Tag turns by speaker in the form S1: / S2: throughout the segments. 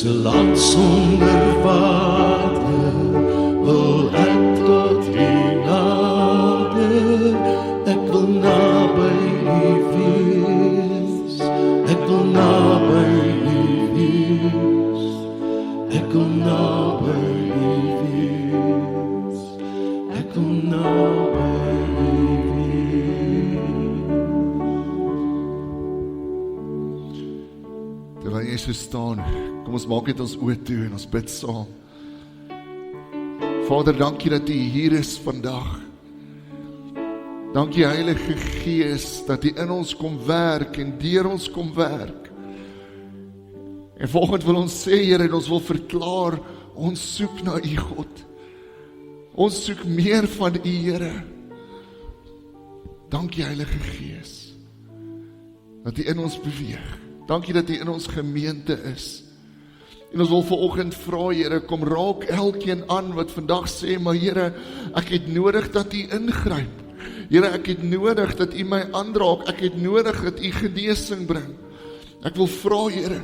S1: soos 'n land sonder water, wil ek tot U nader. Ek wil naby U wees, ek wil naby U wees, ek wil naby U wees, ek wil naby U wees.
S2: Terwyl jy so staan, kom ons maak net ons oë toe en ons bid saam. Vader, dankie dat U hier is vandag. Dankie Heilige Gees, dat U in ons kom werk en deur ons kom werk. En volgende wil ons sê, Here, en ons wil verklaar, ons soek na U God. Ons soek meer van U, Here. Dankie Heilige Gees, dat U in ons beweeg. Dankie dat U in ons gemeente is. En ons wil vanoggend vra, Here, kom raak elkeen aan wat vandag sê, maar Here, ek het nodig dat U ingryp. Here, ek het nodig dat U my aanraak, ek het nodig dat U genesing bring. Ek wil vra, Here,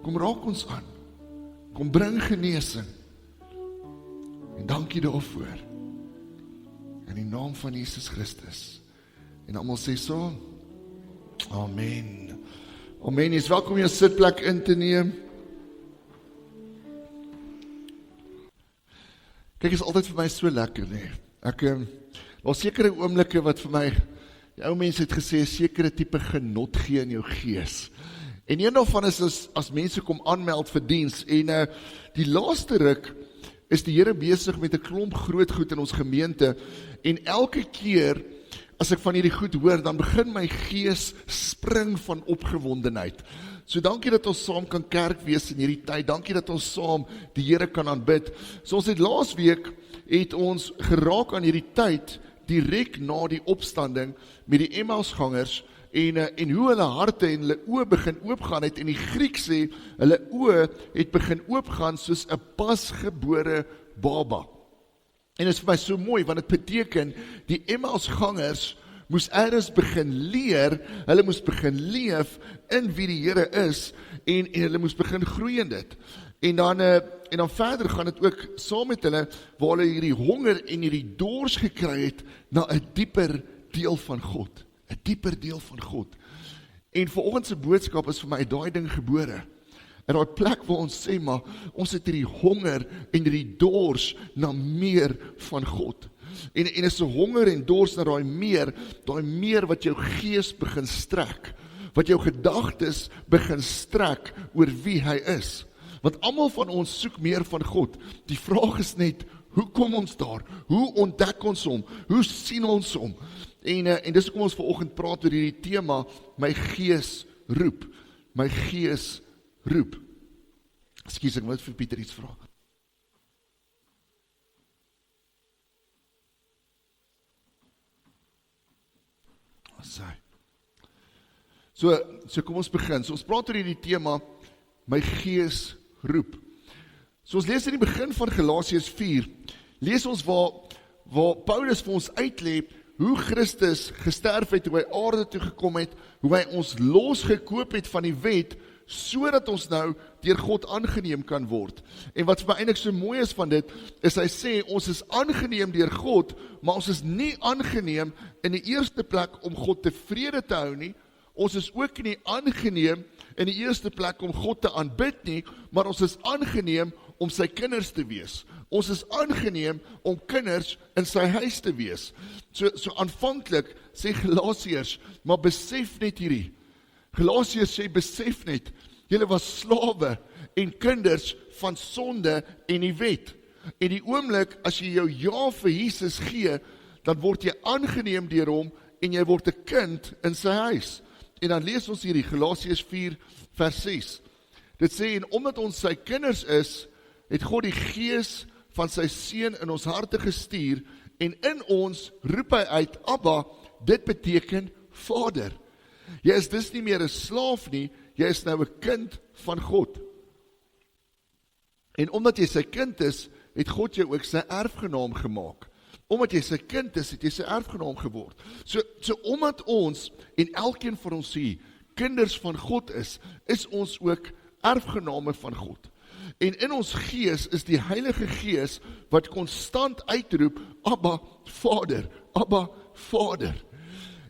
S2: kom raak ons aan, kom bring genesing. En dankie daarvoor. In die naam van Jesus Christus. En almal sê so, amen. Amen, jy is welkom jou sitplek in te neem. Kyk, is altyd vir my so lekker, nee. Daar sekere oomblikke wat vir my, die ou mense het gesê, sekere tipe genot gee in jou gees. En een daarvan is as mense kom aanmeld vir diens, en die laaste ruk is die Here besig met 'n klomp groot goed in ons gemeente, en elke keer, as ek van hierdie goed hoor, dan begin my gees spring van opgewondenheid. So dankie dat ons saam kan kerk wees in hierdie tyd, dankie dat ons saam die Here kan aanbid. So ons het laasweek, het ons geraak aan hierdie tyd, direk na die opstanding, met die Emmausgangers, en hoe hulle harte en hulle oë begin oopgaan het, en die Griek sê, hulle oë het begin oopgaan soos 'n pasgebore baba. En dit is vir my so mooi, want dit beteken, die Emmausgangers moes eers begin leer, hulle moes begin leef in wie die Here is, en hulle moes begin groei in dit. En dan verder gaan dit ook saam met hulle, waar hulle hierdie honger en hierdie dors gekry het, na 'n dieper deel van God. 'n Dieper deel van God. En vanoggend se boodskap is vir my daai ding gebore. In daai plek waar ons sê, maar ons het hierdie honger en hierdie dors na meer van God. En is 'n honger en dors na daai meer wat jou gees begin strek, wat jou gedagtes begin strek oor wie hy is. Want almal van ons soek meer van God. Die vraag is net, hoe kom ons daar? Hoe ontdek ons hom? Hoe sien ons hom? En dis hoekom ons vanoggend praat oor hierdie tema, my gees roep. My gees roep. Ekskuus, ek moet vir Pieter iets vra. So kom ons begin. So ons praat oor hierdie tema, my gees roep. So ons lees in die begin van Galasiërs 4, lees ons waar Paulus vir ons uitlê, hoe Christus gesterf het, hoe hy aarde toe gekom het, hoe hy ons losgekoop het van die wet, sodat ons nou deur God aangeneem kan word. En wat vir my eintlik so mooi is van dit, is hy sê, ons is aangeneem deur God, maar ons is nie aangeneem in die eerste plek om God tevrede te hou nie, ons is ook nie aangeneem in die eerste plek om God te aanbid nie, maar ons is aangeneem om sy kinders te wees. Ons is aangeneem om kinders in sy huis te wees. So aanvanklik sê Galasiërs, maar besef net hierdie. Galasiërs sê, besef net, julle was slawe en kinders van sonde en die wet. En die oomblik, as jy jou ja vir Jesus gee, dan word jy aangeneem deur hom, en jy word 'n kind in sy huis. En dan lees ons hierdie, Galasiërs 4 vers 6. Dit sê, en omdat ons sy kinders is, het God die gees van sy seun in ons harte gestuur, en in ons roep hy uit, Abba, dit beteken Vader. Jy is dus nie meer 'n slaaf nie, jy is nou 'n kind van God. En omdat jy sy kind is, het God jou ook sy erfgenaam gemaak. Omdat jy sy kind is, het jy sy erfgenaam geword. So omdat ons, en elkeen van ons hier, kinders van God is ons ook erfgename van God. En in ons gees is die Heilige Gees wat konstant uitroep, Abba, Vader, Abba, Vader.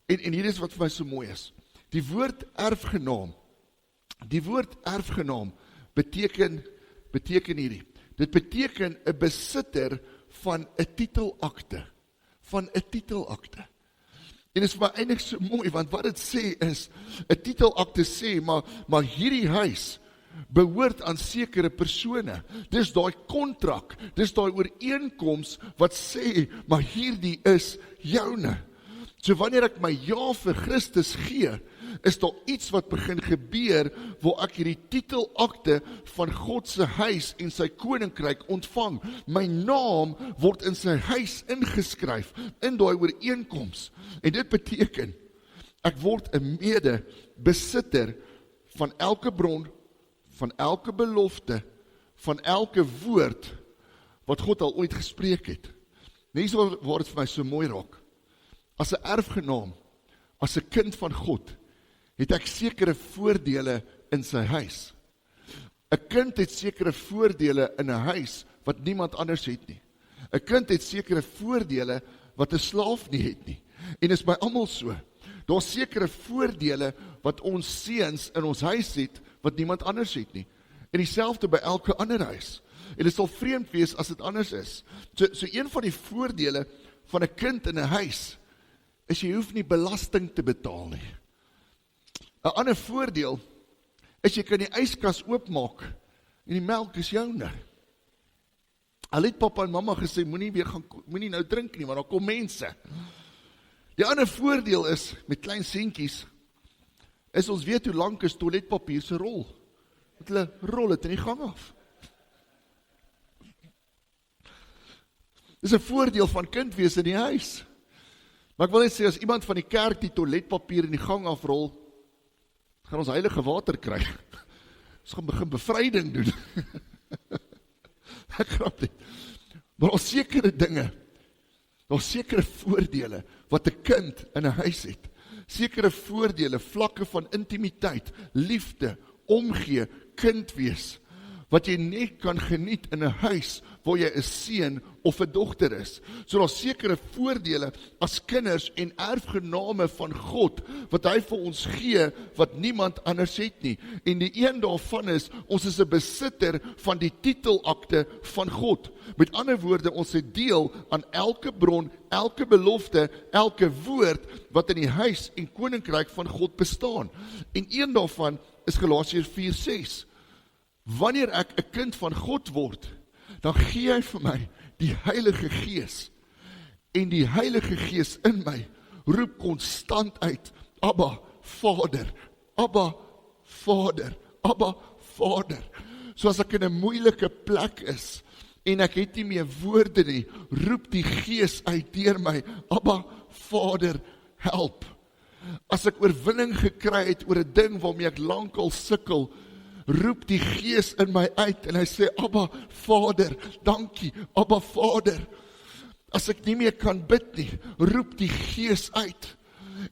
S2: En hier is wat vir my so mooi is. Die woord erfgenaam beteken hierdie. Dit beteken 'n besitter van 'n titelakte. En dit is vir my eintlik so mooi, want wat dit sê is, 'n titelakte sê, maar hierdie huis behoort aan sekere persone. Dis daai kontrak, dis daai ooreenkoms wat sê, maar hierdie is joune. So wanneer ek my ja vir Christus gee, is daar iets wat begin gebeur, waar ek hierdie titelakte van God se huis en sy koninkryk ontvang. My naam word in sy huis ingeskryf, in daai ooreenkoms. En dit beteken, ek word 'n mede-besitter van elke bron, van elke belofte, van elke woord, wat God al ooit gespreek het. Net so waar dit vir my so mooi raak. As 'n erfgenaam, as 'n kind van God, het ek sekere voordele in sy huis. 'n Kind het sekere voordele in 'n huis, wat niemand anders het nie. 'n Kind het sekere voordele, wat 'n slaaf nie het nie. En is by almal so. Daar's sekere voordele, wat ons seuns in ons huis het, wat niemand anders het nie. En dieselfde by elke ander huis. En dit sal vreemd wees as dit anders is. So een van die voordele van 'n kind in 'n huis, is jy hoef nie belasting te betaal nie. 'n Ander voordeel, is jy kan die yskas oopmaak, en die melk is joune. Al het papa en mamma gesê, moenie nou drink nie, want daar kom mense. Die ander voordeel is, met klein seentjies, is ons weet hoe lank is toiletpapier se rol. Want hulle rol het in die gang af. Dis 'n voordeel van kind wees in die huis. Maar ek wil net sê, as iemand van die kerk die toiletpapier in die gang afrol, gaan ons heilige water kry. Ons gaan begin bevryding doen. Ek grap dit. Maar ons sekere dinge, ons sekere voordele, wat 'n kind in 'n huis het. Sekere voordele, vlakke van intimiteit, liefde, omgee, kind wees, wat jy net kan geniet in 'n huis, waar jy 'n seun of 'n dogter is. So daar sekere voordele as kinders en erfgename van God, wat hy vir ons gee, wat niemand anders het nie. En die een daarvan is, ons is 'n besitter van die titelakte van God. Met ander woorde, ons het deel aan elke bron, elke belofte, elke woord, wat in die huis en koninkryk van God bestaan. En een daarvan is Galasiërs 4:6. Wanneer ek 'n kind van God word, dan gee hy vir my die Heilige Gees. En die Heilige Gees in my roep konstant uit, Abba, Vader, Abba, Vader, Abba, Vader. So as ek in 'n moeilike plek is, en ek het nie meer woorde nie, roep die Gees uit deur my, Abba, Vader, help. As ek oorwinning gekry het oor 'n ding waarmee ek lankal sukkel, roep die Gees in my uit en hy sê, Abba, Vader, dankie, Abba, Vader. As ek nie meer kan bid nie, roep die Gees uit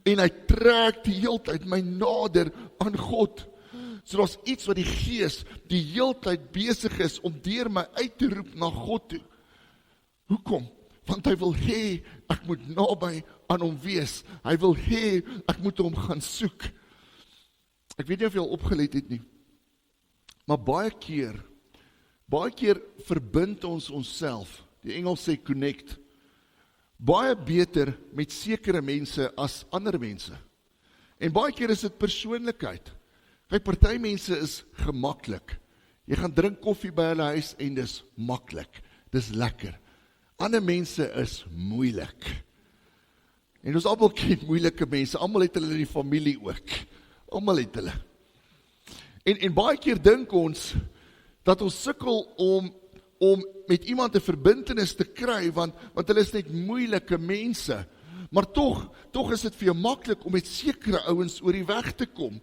S2: en hy trek die heeltyd my nader aan God. So daar's iets wat die Gees die heeltyd besig is om deur my uit te roep na God toe. Hoekom? Want hy wil hê ek moet naby aan hom wees. Hy wil hê ek moet hom gaan soek. Ek weet nie of jy al opgelet het nie. Maar baie keer verbind ons onsself, die Engels sê connect, baie beter met sekere mense as ander mense. En baie keer is dit persoonlikheid. Kyk, party mense is gemaklik. Jy gaan drink koffie by hulle huis en dis maklik, dis lekker. Ander mense is moeilik. En ons almal ken moeilike mense, almal het hulle in die familie ook. Almal het hulle. En baie keer dink ons, dat ons sukkel om met iemand 'n verbintenis te kry, want hulle is net moeilike mense. Maar tog is dit vir jou maklik om met sekere ouens oor die weg te kom.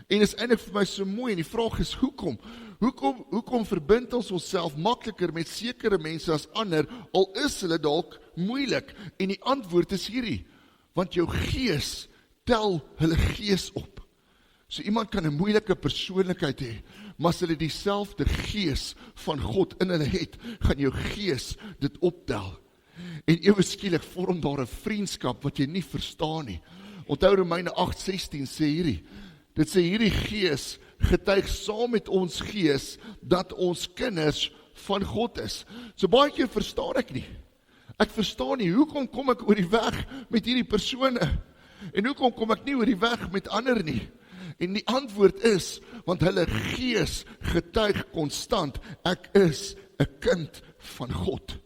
S2: En is eintlik vir my so mooi, en die vraag is, hoekom? Hoekom verbind ons onsself makliker met sekere mense as ander, al is hulle dalk moeilik? En die antwoord is hierdie, want jou gees tel hulle gees op. So iemand kan 'n moeilike persoonlikheid hê, maar as hulle dieselfde gees van God in hulle het, gaan jou gees dit optel. En ewe skielik vorm daar 'n vriendskap wat jy nie verstaan nie. Onthou Romeine 8:16 sê hierdie, dit sê hierdie gees getuig saam met ons gees dat ons kinders van God is. So baie keer verstaan ek nie. Ek verstaan nie, hoekom kom ek oor die weg met hierdie persone? En hoekom kom ek nie oor die weg met ander nie? En die antwoord is, want hulle gees getuig konstant, ek is 'n kind van God.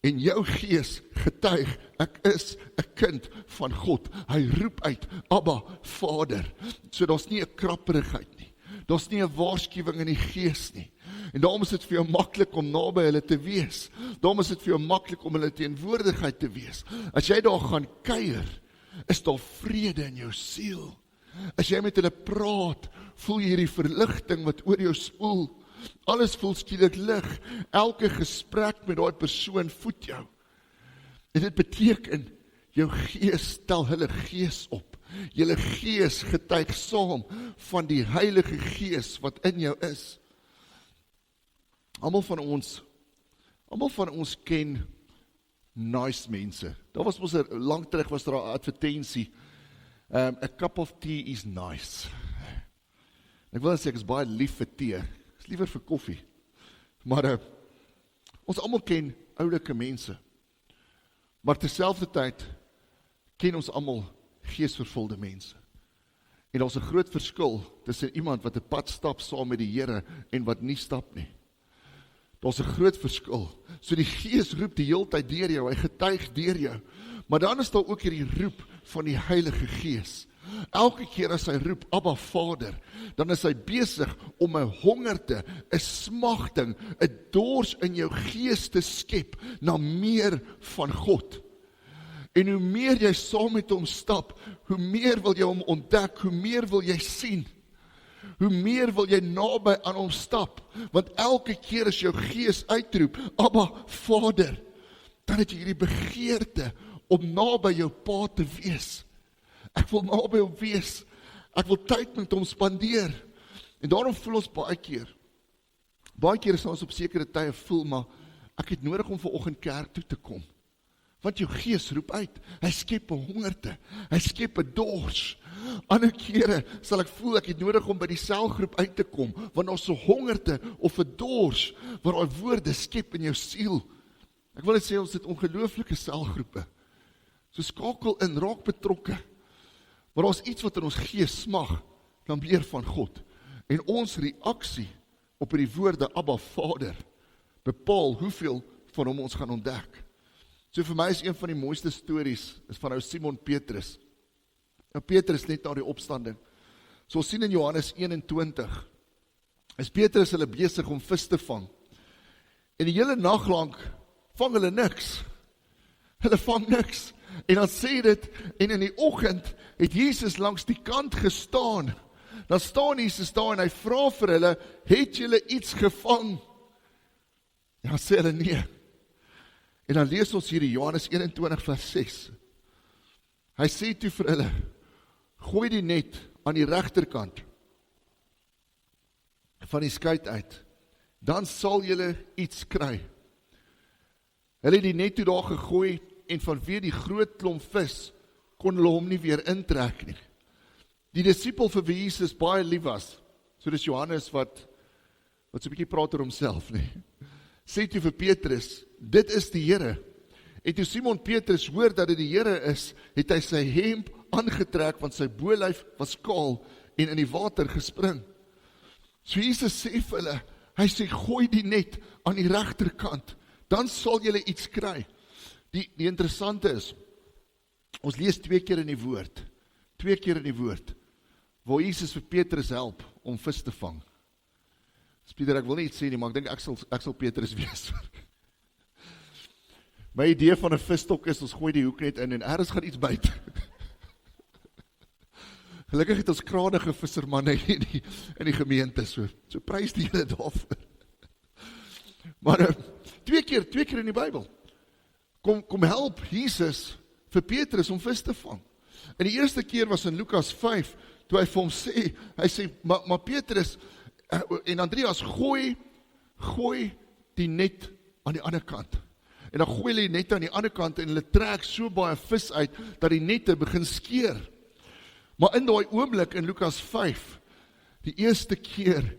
S2: En jou gees getuig, ek is 'n kind van God. Hy roep uit, Abba, Vader. So daar's nie 'n krapperigheid nie. Daar's nie 'n waarskuwing in die gees nie. En daarom is dit vir jou maklik om naby hulle te wees. Daarom is dit vir jou maklik om hulle teenwoordigheid te wees. As jy daar gaan kuier, is daar vrede in jou siel. As jy met hulle praat, voel jy hierdie verligting wat oor jou spoel. Alles voel skielik lig. Elke gesprek met daai persoon voed jou. En dit beteken, jou gees tel hulle gees op. Julle gees getuig saam van die Heilige Gees wat in jou is. Almal van ons ken nice mense. Daar was ons lank terug was daar 'n advertensie. A cup of tea is nice. Ek wil sê ek is baie lief vir tee. Ek is liewer vir koffie. Maar ons almal ken oulike mense. Maar terselfdertyd ken ons almal geesvervulde mense. En daar's 'n groot verskil tussen iemand wat 'n pad stap saam met die Here en wat nie stap nie. Daar's 'n groot verskil. So die Gees roep die heeltyd deur jou, hy getuig deur jou. Maar dan is daar ook hierdie roep van die Heilige Gees. Elke keer as hy roep, Abba Vader, dan is hy besig om 'n hongerte, 'n smagting, 'n dors in jou gees te skep na meer van God. En hoe meer jy saam met hom stap, hoe meer wil jy hom ontdek, hoe meer wil jy sien. Hoe meer wil jy naby aan hom stap, want elke keer as jou gees uitroep, Abba Vader, dan het jy hierdie begeerte om naby jou Pa te wees. Ek wil naby hom wees, ek wil tyd met hom spandeer. En daarom voel ons baie keer is ons op sekere tye voel, maar ek het nodig om vanoggend kerk toe te kom. Want jou gees roep uit, hy skep 'n hongerte, hy skep 'n dors. Ander kere sal ek voel ek het nodig om by die selgroep uit te kom, want daar's 'n hongerte of 'n dors wat daai woorde skep in jou siel. Ek wil net sê ons het ongelooflike selgroepe. So skakel in, raak betrokke. Maar daar's iets wat in ons gees smag, dan meer van God. En ons reaksie op die woorde Abba Vader bepaal hoeveel van hom ons gaan ontdek. So vir my is een van die mooiste stories is van ou Simon Petrus. Nou Petrus net na die opstanding. So ons sien in Johannes 21, is Petrus hulle besig om vis te vang. En die hele nag lank vang hulle niks. Hulle vang niks. En dan sê dit, en in die oggend het Jesus langs die kant gestaan. Dan staan Jesus daar en hy vra vir hulle, het julle iets gevang? Ja, sê hulle nee. En dan lees ons hier in Johannes 21 vers 6. Hy sê toe vir hulle, gooi die net aan die regterkant van die skei uit, dan sal julle iets kry. Hulle het die net toe daar gegooi, en vanweer die groot klomp vis, kon hulle hom nie weer intrek nie. Die disipel vir wie Jesus baie lief was, so dis Johannes wat so 'n bietjie praat oor homself, nie, sê toe vir Petrus, dit is die Here. En toe Simon Petrus hoor dat dit die Here is, het hy sy hemp aangetrek, want sy bolyf was kaal, en in die water gespring. So Jesus sê vir hulle, hy sê, gooi die net aan die regterkant, dan sal julle iets kry. Die interessante is, ons lees 2 keer in die woord, waar Jesus vir Petrus help om vis te vang. Pieter, ek wil nie iets sê nie, maar ek dink ek sal Petrus wees. My idee van 'n visstok is, ons gooi die hoek net in en ergens gaan iets byt. Gelukkig het ons kragtige vissermanne in die gemeente, so prys die Here daarvoor. Maar 2 keer in die Bybel, kom help Jesus vir Petrus om vis te vang. En die eerste keer was in Lukas 5, toe hy vir hom sê, hy sê, maar Petrus en Andreas, gooi die net aan die ander kant. En dan gooi hulle die net aan die ander kant en hulle trek so baie vis uit, dat die nette begin skeer. Maar in daai oomblik in Lukas 5, die eerste keer,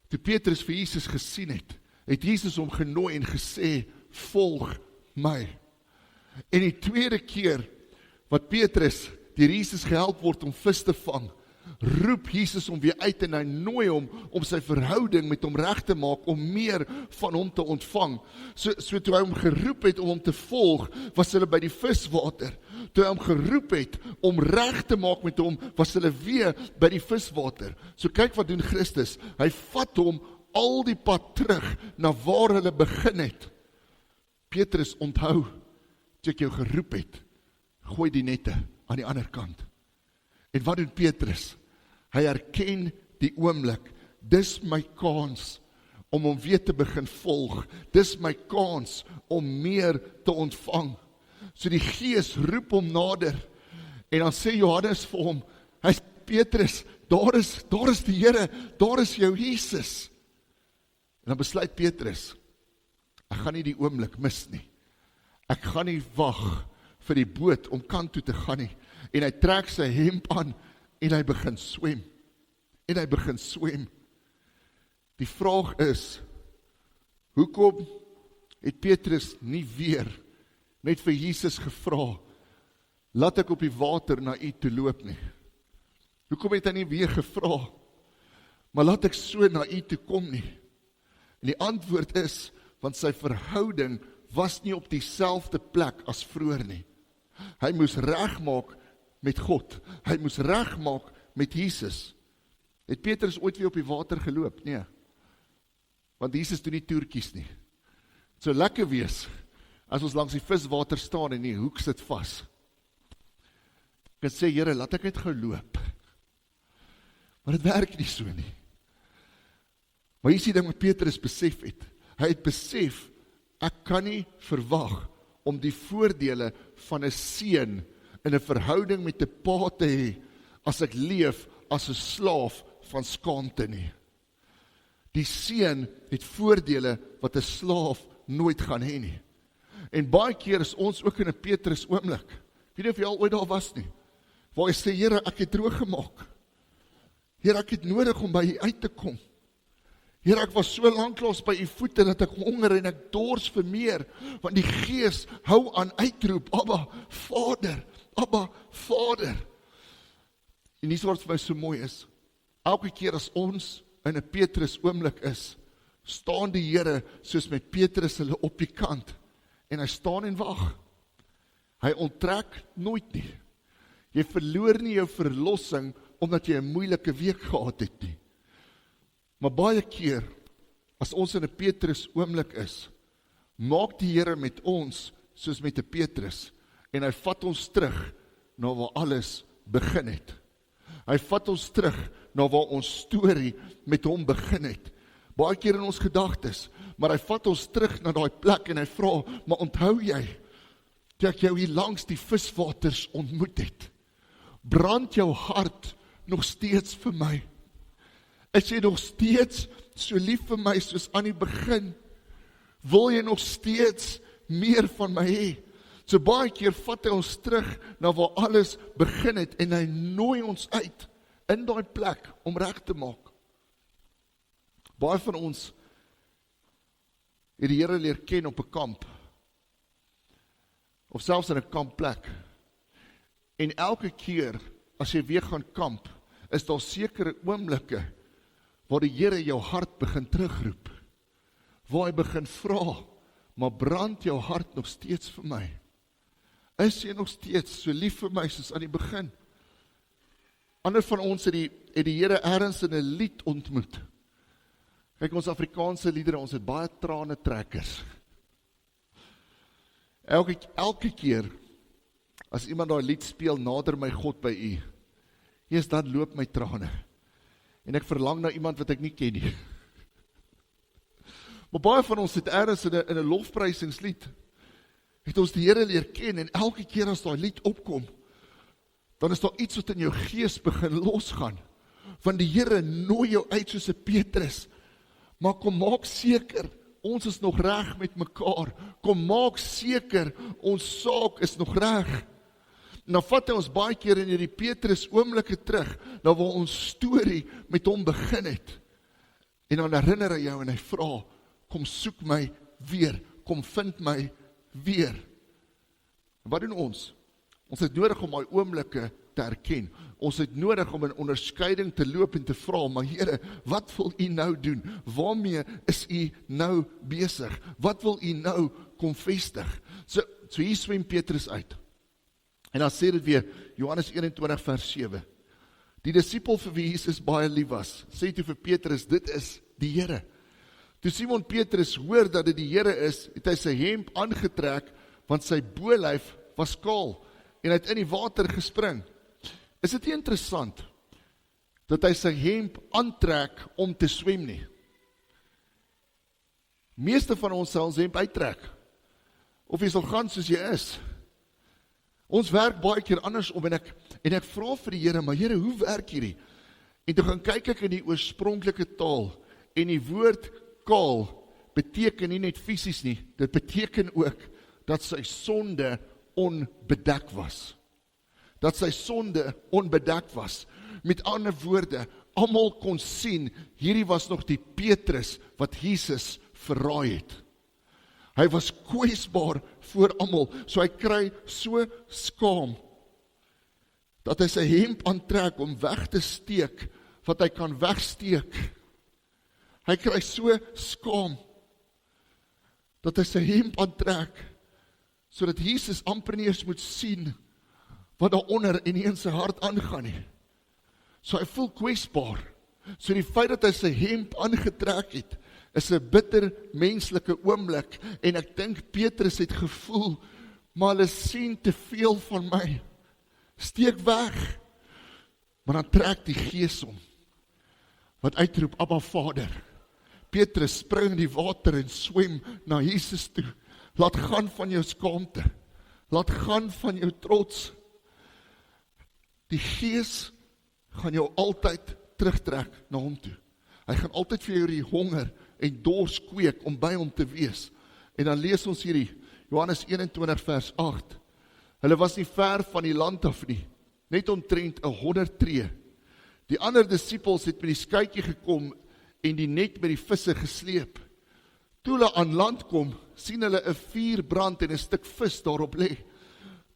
S2: toe Petrus vir Jesus gesien het Jesus hom genooi en gesê, volg my. En die tweede keer, wat Petrus deur Jesus gehelp word om vis te vang, roep Jesus hom weer uit en hy nooi hom om sy verhouding met hom reg te maak, om meer van hom te ontvang. So toe hy hom geroep het om hom te volg, was hulle by die viswater. Toe hy hom geroep het om reg te maak met hom, was hulle weer by die viswater. So kyk wat doen Christus, hy vat hom al die pad terug na waar hulle begin het. Petrus, onthou, toe ek jou geroep het, gooi die nette aan die ander kant. En wat doen Petrus? Hy herken die oomblik, dis my kans om hom weer te begin volg, dis my kans om meer te ontvang. So die Gees roep hom nader, en dan sê Johannes vir hom, hy sê, Petrus, daar is die Here, daar is jou Jesus. En dan besluit Petrus, ek gaan nie die oomblik mis nie, ek gaan nie wag vir die boot om kant toe te gaan nie, en hy trek sy hemp aan, en hy begin swem, Die vraag is, hoekom het Petrus nie weer net vir Jesus gevra, laat ek op die water na u toe loop nie? Hoekom het hy nie weer gevra, maar laat ek so na u toe kom nie? En die antwoord is, want sy verhouding was nie op dieselfde plek as vroeër nie. Hy moes regmaak met God, hy moes regmaak met Jesus. Het Petrus ooit weer op die water geloop? Nee. Want Jesus doen nie toertjies nie. Het sou lekker wees, as ons langs die viswater staan en die hoek sit vas. Ek kan sê, Here, laat ek het geloop. Maar dit werk nie so nie. Maar hier is die ding wat Petrus besef het. Hy het besef, ek kan nie verwag om die voordele van 'n seun in 'n verhouding met 'n pa te hê, as ek leef as 'n slaaf van skaamte nie. Die seun het voordele wat 'n slaaf nooit gaan hê nie. En baie keer is ons ook in 'n Petrus oomblik. Weet nie of jy al ooit daar was nie, waar hy sê, Here, ek het droog gemaak. Here, ek het nodig om by u uit te kom. Here, ek was so lanklaas by u voete, dat ek honger en ek dors vir meer, want die Gees hou aan uitroep, Abba, Vader, Abba, Vader. En dis wat vir my so mooi is, elke keer as ons in 'n Petrus oomblik is, staan die Here soos met Petrus hulle op die kant, en hy staan en wag. Hy onttrek nooit nie. Jy verloor nie jou verlossing, omdat jy 'n moeilike week gehad het nie. Maar baie keer, as ons in 'n Petrus oomblik is, maak die Here met ons soos met 'n Petrus, en hy vat ons terug na waar alles begin het. Hy vat ons terug na waar ons storie met hom begin het. Baie keer in ons gedagtes, maar hy vat ons terug na daai plek en hy vra, maar onthou jy, toe ek jou hier langs die viswaters ontmoet het, brand jou hart nog steeds vir my? Is jy nog steeds so lief vir my soos aan die begin? Wil jy nog steeds meer van my hê? So baie keer vat hy ons terug na waar alles begin het, en hy nooi ons uit in daai plek om reg te maak. Baie van ons het die Here leer ken op 'n kamp, of selfs in 'n kampplek. En elke keer as jy weer gaan kamp, is daar sekere oomblikke waar die Here jou hart begin terugroep, waar hy begin vra, maar brand jou hart nog steeds vir my? Is jy nog steeds so lief vir my soos aan die begin? Ander van ons het die Here ergens in 'n lied ontmoet. Kyk, ons Afrikaanse liedere, ons het baie trane trekkers. Elke keer, as iemand daai lied speel, nader my God by u, eers dan loop my trane. En ek verlang na iemand wat ek nie ken nie. Maar baie van ons het ergens in 'n lofprysingslied, het ons die Here leer ken, en elke keer as daai lied opkom, dan is daar iets wat in jou gees begin losgaan. Want die Here nooi jou uit soos 'n Petrus. Maar kom maak seker, ons is nog reg met mekaar. Kom maak seker, ons saak is nog reg. En dan vat hy ons baie keer in hierdie Petrus oomblikke terug, na waar ons storie met hom begin het. En dan herinner hy jou en hy vra, kom soek my weer, kom vind my weer. Wat doen ons? Ons het nodig om daai oomblikke te herken. Ons het nodig om in onderskeiding te loop en te vra, maar Here, wat wil U nou doen? Waarmee is U nou besig? Wat wil U nou kom vestig? So hier swem Petrus uit. En dan sê dit weer, Johannes 21 vers 7. Die disipel vir wie Jesus baie lief was, sê toe vir Petrus, dit is die Here. Toe Simon Petrus hoor dat dit die Here is, het hy sy hemp aangetrek, want sy bolyf was kaal, en hy het in die water gespring. Is dit nie interessant, dat hy sy hemp aantrek om te swem nie? Meeste van ons sal ons hemp uittrek, of jy sal gaan soos jy is. Ons werk baie keer andersom, en ek vra vir die Here, maar Here, hoe werk hierdie? En toe gaan kyk ek in die oorspronklike taal, en die woord kaal beteken nie net fisies nie, dit beteken ook dat sy sonde onbedek was. Dat sy sonde onbedek was. Met ander woorde, almal kon sien, hierdie was nog die Petrus wat Jesus verraai het. Hy was kwesbaar voor almal, so hy kry so skaam, dat hy sy hemp aantrek om weg te steek, wat hy kan wegsteek. Hy kry so skaam, dat hy sy hemp aantrek, sodat Jesus amper nie eens moet sien, wat daaronder in sy hart aangaan nie. So hy voel kwesbaar. So die feit dat hy sy hemp aangetrek het, is 'n bitter menslike oomblik, en ek dink Petrus het gevoel, maar hulle sien te veel van my, steek weg. Maar dan trek die Gees om, wat uitroep, Abba Vader. Petrus spring in die water en swem na Jesus toe. Laat gaan van jou skaamte, laat gaan van jou trots. Die Gees gaan jou altyd terugtrek na hom toe. Hy gaan altyd vir jou die honger en dors kweek om by hom te wees. En dan lees ons hierdie, Johannes 21 vers 8. Hulle was nie ver van die land af nie, net omtrent 100 tree. Die ander disippels het met die skuitjie gekom en die net met die visse gesleep. Toe hulle aan land kom, sien hulle 'n vuur brand en 'n stuk vis daarop lê.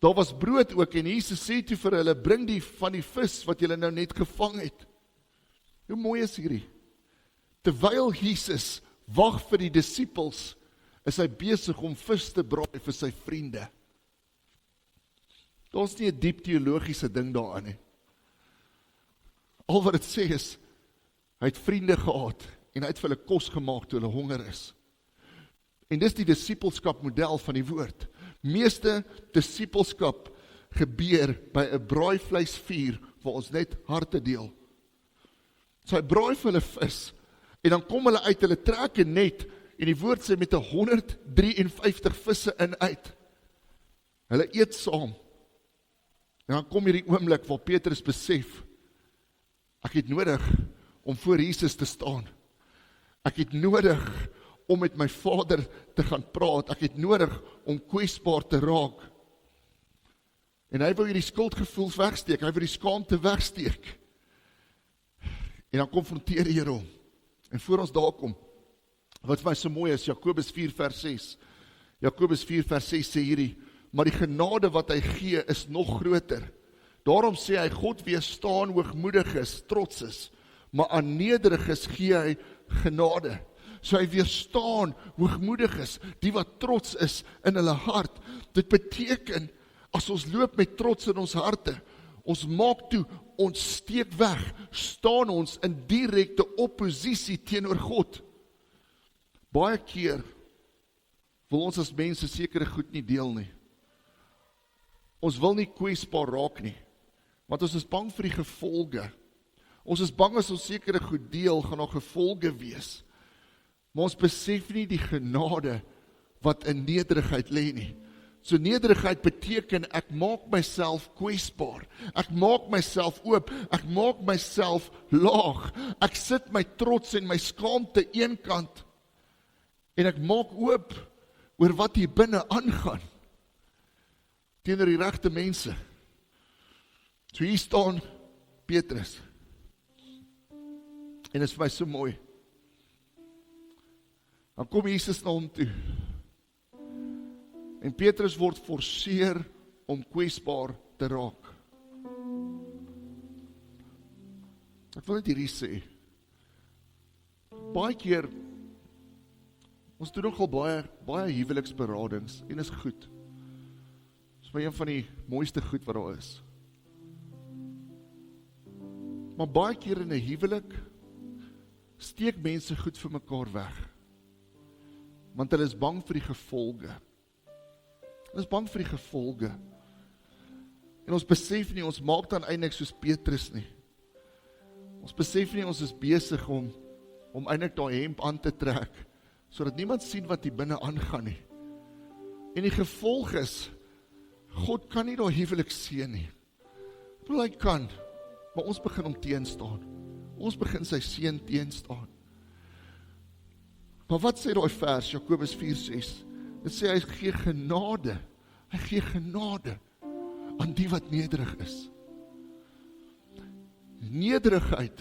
S2: Daar was brood ook, en Jesus sê toe vir hulle, bring die van die vis wat julle nou net gevang het. Hoe mooi is hierdie? Terwyl Jesus wag vir die disippels, is hy besig om vis te braai vir sy vriende. Daar is nie 'n diep teologiese ding daarin nie. Al wat dit sê is, hy het vriende gehad, en hy het vir hulle kos gemaak toe hulle honger is. En dis die disippelskap model van die woord. Meeste disippelskap gebeur by 'n braaivleisvuur, waar ons net harte deel. So hy braai vir hulle vis, en dan kom hulle uit, hulle trek 'n net, en die woord sê met 153 visse in uit. Hulle eet saam. En dan kom hierdie oomblik waar Petrus besef, ek het nodig om voor Jesus te staan. Ek het nodig om met my Vader te gaan praat. Ek het nodig om kwesbaar te raak. En hy wil hierdie skuldgevoel wegsteek, hy wil die skaamte wegsteek. En dan konfronteer die Here hom. En voor ons daar kom, wat vir my so mooi is, Jakobus 4 vers 6. Jakobus 4 vers 6 sê hierdie, maar die genade wat hy gee is nog groter. Daarom sê hy, God weerstaan hoogmoediges, trotses, maar aan nederiges gee hy genade. So hy weerstaan hoogmoediges, die wat trots is in hulle hart. Dit beteken, as ons loop met trots in ons harte, ons maak toe, ons steek weg, staan ons in direkte opposisie teenoor God. Baie keer wil ons as mense sekere goed nie deel nie. Ons wil nie kwesbaar raak nie, want ons is bang vir die gevolge. Ons is bang as ons sekere goed deel, gaan daar gevolge wees. Maar ons besef nie die genade wat in nederigheid lê nie. So nederigheid beteken, ek maak myself kwesbaar, ek maak myself oop, ek maak myself laag, ek sit my trots en my skaamte eenkant, en ek maak oop oor wat hier binne aangaan, teenoor die regte mense. So hier staan Petrus, en dit is vir my so mooi. Dan kom Jesus na hom toe, en Petrus word forceer om kwesbaar te raak. Ek wil net hierdie sê, baie keer, ons doen nogal baie huweliksberadings, en is goed. Dit is my een van die mooiste goed wat daar is. Maar baie keer in 'n huwelik, steek mense goed vir mekaar weg, want hulle is bang vir die gevolge. Hulle is bang vir die gevolge. En ons besef nie, ons maak dan eintlik soos Petrus nie. Ons besef nie, ons is besig om eintlik daai hemp aan te trek, sodat niemand sien wat hier binne aangaan nie. En die gevolg is, God kan nie daai huwelik seën nie. Hy kan, maar ons begin hom teenstaan. Ons begin sy seën teenstaan. Maar wat sê daai vers, Jakobus 4:6? Dit sê, hy gee genade. Hy gee genade aan die wat nederig is. Nederigheid.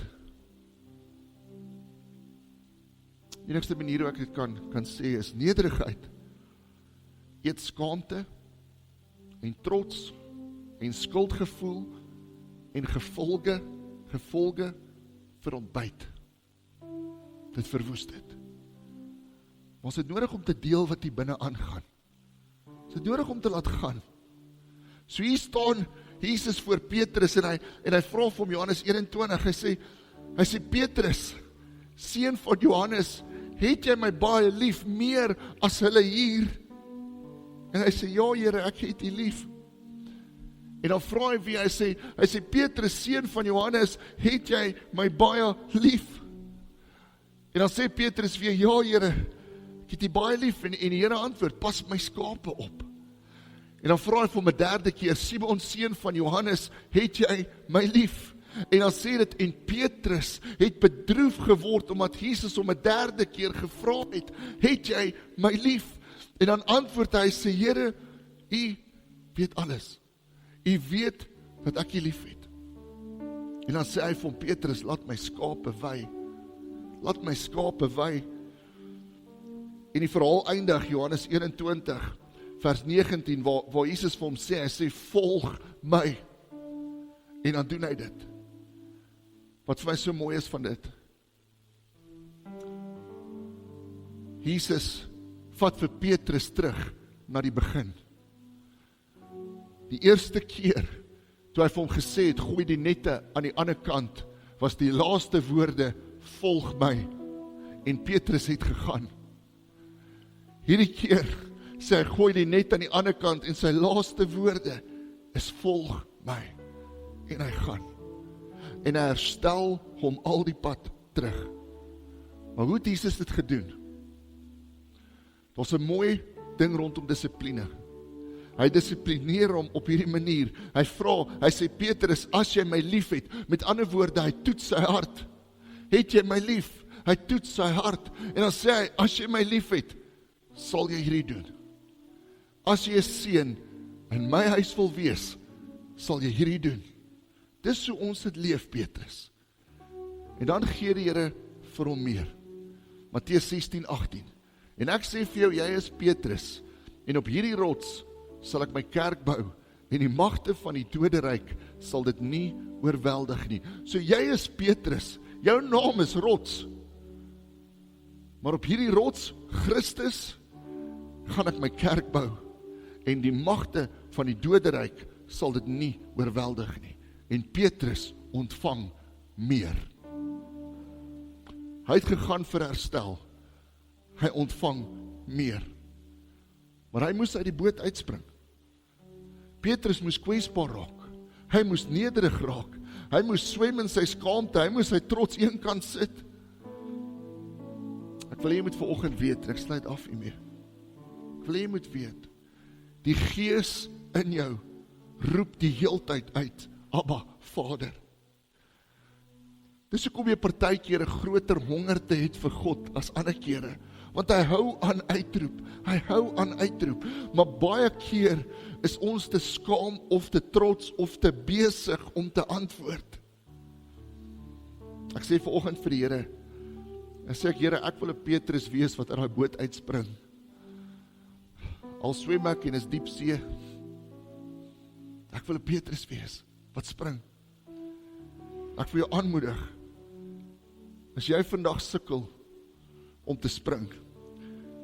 S2: Die enigste manier hoe ek dit kan sê is, nederigheid eet skaamte en trots en skuldgevoel en gevolge vir ontbyt. Dit verwoes dit. Maar ons het nodig om te deel wat hier binne aangaan. Ons het nodig om te laat gaan. So hier staan Jesus voor Petrus en hy vra vir hom Johannes 21, hy sê Petrus, seun van Johannes, het jy my baie lief, meer as hulle hier? En hy sê, ja Here, ek het u lief. En dan vra hy weer, hy sê Petrus, seun van Johannes, het jy my baie lief? En dan sê Petrus weer, ja Here, ek het u baie lief, en die Here antwoord, pas my skape op. En dan vra hy vir hom 'n derde keer, Simon, seun van Johannes, het jy my lief? En dan sê dit, en Petrus het bedroef geword, omdat Jesus hom 'n derde keer gevra het jy my lief? En dan antwoord hy, sê, Here, u weet alles. U weet dat ek u lief het. En dan sê hy vir hom, Petrus, laat my skape wei. Laat my skape wei. En die verhaal eindig, Johannes 21, vers 19, waar Jesus vir hom sê, hy sê, volg my. En dan doen hy dit. Wat vir my so mooi is van dit. Jesus vat vir Petrus terug na die begin. Die eerste keer, toe hy vir hom gesê het, gooi die nette aan die ander kant, was die laaste woorde, volg my. En Petrus het gegaan. Hierdie keer, sê hy, gooi die net aan die ander kant, en sy laaste woorde, is volg my. En hy gaan. En hy herstel hom al die pad terug. Maar hoe het Jesus dit gedoen? Dit was 'n mooi ding rondom dissipline. Hy dissiplineer hom op hierdie manier. Hy vra, hy sê, Petrus, as jy my lief het, met ander woorde, hy toets sy hart. Het jy my lief? Hy toets sy hart. En dan sê hy, as jy my lief het, sal jy hierdie doen. As jy 'n seun in my huis wil wees, sal jy hierdie doen. Dis hoe ons dit leef, Petrus. En dan gee die Here vir hom meer. Matteus 16:18. En ek sê vir jou, jy is Petrus, en op hierdie rots sal ek my kerk bou, en die magte van die doderyk sal dit nie oorweldig nie. So jy is Petrus, jou naam is rots, maar op hierdie rots, Christus, gaan ek my kerk bou, en die magte van die doderyk sal dit nie oorweldig nie. En Petrus ontvang meer. Hy het gegaan vir herstel. Hy ontvang meer. Maar hy moes uit die boot uitspring. Petrus moes kwesbaar raak. Hy moes nederig raak. Hy moes swem in sy skaamte. Hy moes sy trots eenkant sit. Ek wil jy moet vanoggend weet, en ek sluit af hiermee. Ek wil jy moet weet, Die Gees in jou roep die heeltyd uit, Abba, Vader. Dis hoekom jy partykeer 'n groter hongerte het vir God as ander kere, want hy hou aan uitroep, maar baie keer is ons te skaam of te trots of te besig om te antwoord. Ek sê vanoggend vir die Here, en sê ek, Here, ek wil 'n Petrus wees wat uit daai boot uitspring. Al swem ek en is diep see, ek wil 'n Petrus wees wat spring. Ek wil jou aanmoedig, as jy vandag sukkel om te spring,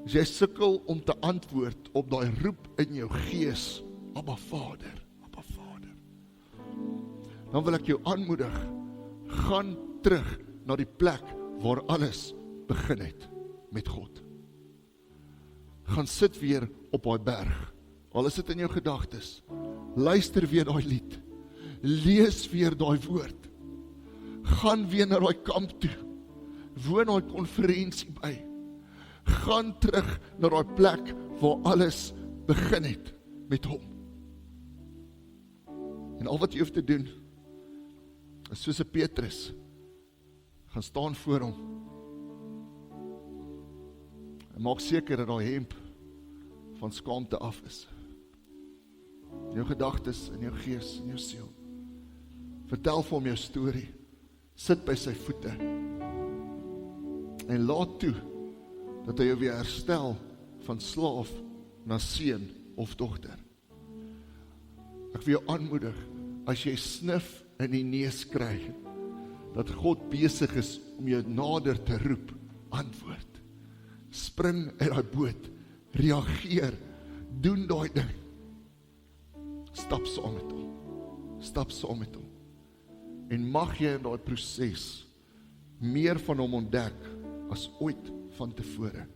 S2: as jy sukkel om te antwoord op daai roep in jou gees, Abba Vader, dan wil ek jou aanmoedig, gaan terug na die plek waar alles begin het met God. Gaan sit weer op daai berg, al is dit in jou gedagtes, luister weer daai lied, lees weer daai woord, gaan weer na daai kamp toe, woon daai konferensie by, gaan terug na daai plek waar alles begin het met hom. En al wat jy hoef te doen, is soos 'n Petrus, gaan staan voor hom, en maak seker dat daai hemp van skaamte af is. In jou gedagtes, in jou gees, in jou siel. Vertel vir hom jou storie, sit by sy voete, en laat toe, dat hy jou weer herstel, van slaaf na seun of dogter. Ek wil jou aanmoedig, as jy snif in die neus kry, dat God besig is om jou nader te roep, antwoord. Spring uit daai boot, reageer, doen daai ding. Stap saam met hom. En mag jy in daai proses meer van hom ontdek as ooit van tevore.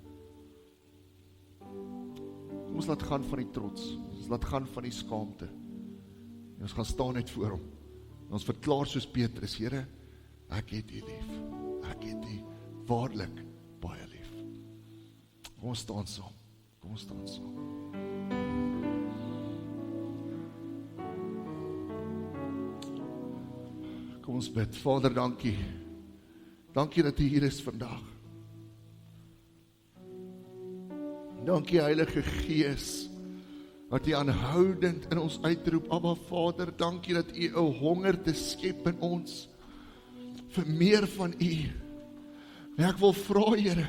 S2: Kom ons laat gaan van die trots, ons laat gaan van die skaamte, en ons gaan staan net voor hom, en ons verklaar soos Petrus, Here, ek het U lief, ek het U waarlik baie lief. Kom ons staan saam, Kom ons bid. Vader, dankie dat U hier is vandag. Dankie Heilige Gees, dat U aanhoudend in ons uitroep, Abba Vader, dankie dat U 'n honger te skep in ons, vir meer van U. En ek wil vra, Here,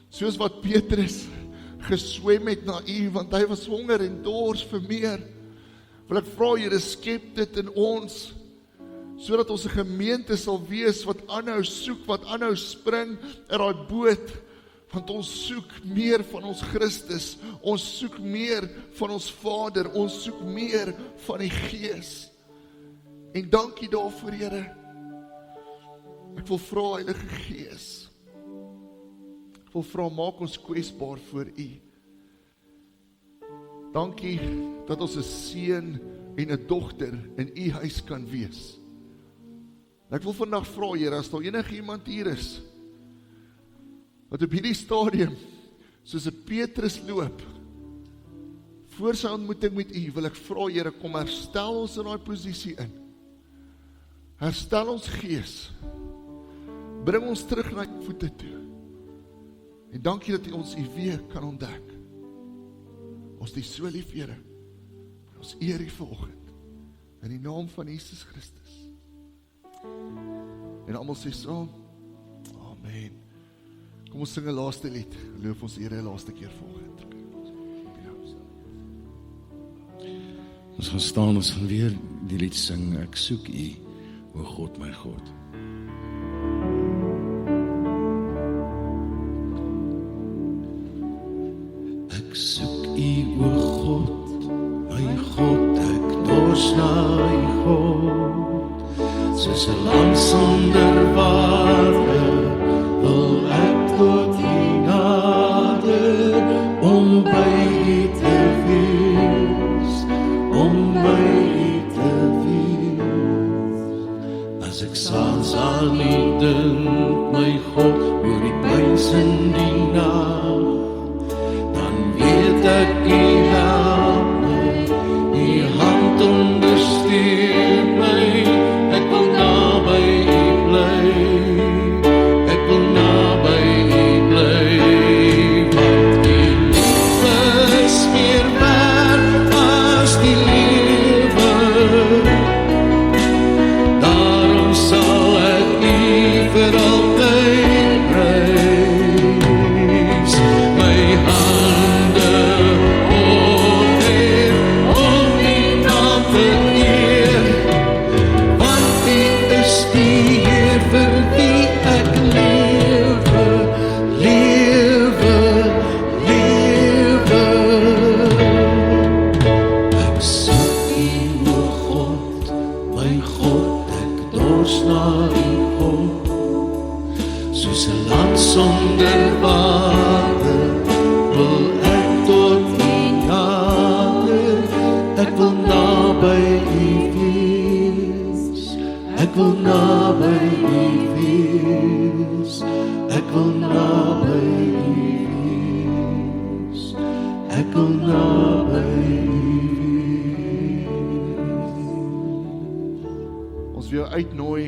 S2: soos wat Petrus geswem het na U, want hy was honger en dors vir meer, wil ek vra, Here, skep dit in ons, sodat ons 'n gemeente sal wees, wat aanhou soek, wat aanhou spring in daai boot, want ons soek meer van ons Christus, ons soek meer van ons Vader, ons soek meer van die Gees. En dankie daarvoor, Here. Ek wil vra, Heilige Gees, ek wil vra, maak ons kwesbaar voor U. Dankie dat ons 'n seun en 'n dogter in U huis kan wees. Ek wil vandag vra, Here, as daar enige iemand hier is, wat op hierdie stadium, soos 'n Petrus loop, voor sy ontmoeting met U, wil ek vra, Here, kom herstel ons in daai posisie in. Herstel ons gees. Bring ons terug na U voete toe. En dankie dat U ons U weer kan ontdek. Ons is so lief, Here. Ons eer U vanoggend. In die naam van Jesus Christus. En almal sê so, amen. Kom ons sing 'n laaste lied. Loof ons Here 'n laaste keer vanoggend.
S1: Ons gaan staan, ons gaan weer die lied sing, ek soek U, o God, my God. Ek soek U, o God, my God, ek dors na U, God, soos 'n lam sonder water, wil ek tot U nader, om by U te wees, om by U te wees. As ek saans aan U dink, my God, oor die pyn in die nag, dan weet ek U Ek wil naby U wees. Ek wil naby U wees. Ek wil naby U wees. Ek wil naby U wees.
S2: Ons wil jou uitnooi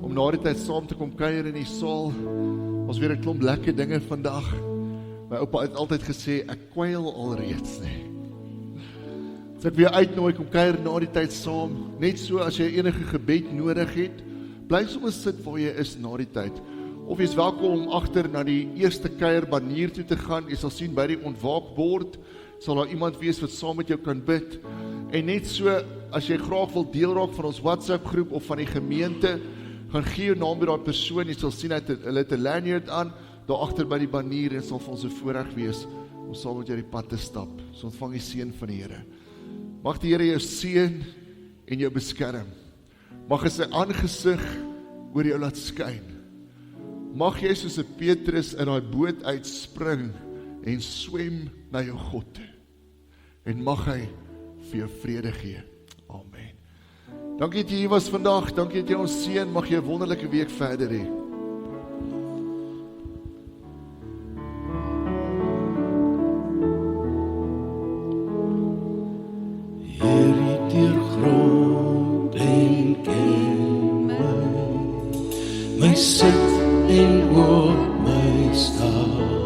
S2: om na die tyd saam te kom kuier in die saal. Ons weer 'n klomp lekker dinge vandag. My oupa het altyd gesê, ek kwyl alreeds nie. So ek wil jou uitnooi, kom kuier na die tyd saam. Net so, as jy enige gebed nodig het, bly sommer sit waar jy is na die tyd. Of jy is welkom om agter na die eerste kuierbanier toe te gaan. Jy sal sien by die ontwaakbord, sal daar iemand wees wat saam met jou kan bid. En net so, as jy graag wil deel raak van ons WhatsApp groep of van die gemeente, gaan gee jou naam by daai persoon. Jy sal sien hulle het 'n lanyard aan, daar agter by die banier, en sal vir ons 'n voorreg wees om saam met jou die pad te stap. So ontvang die seën van die Here. Mag die Here jou seën en jou beskerm. Mag hy sy aangesig oor jou laat skyn. Mag jy soos 'n Petrus in daai boot uitspring en swem na jou God toe. En mag hy vir jou vrede gee. Amen. Dankie dat jy hier was vandag. Dankie dat jy ons seën. Mag jy 'n wonderlike week verder hê.
S1: My sit en op my staan.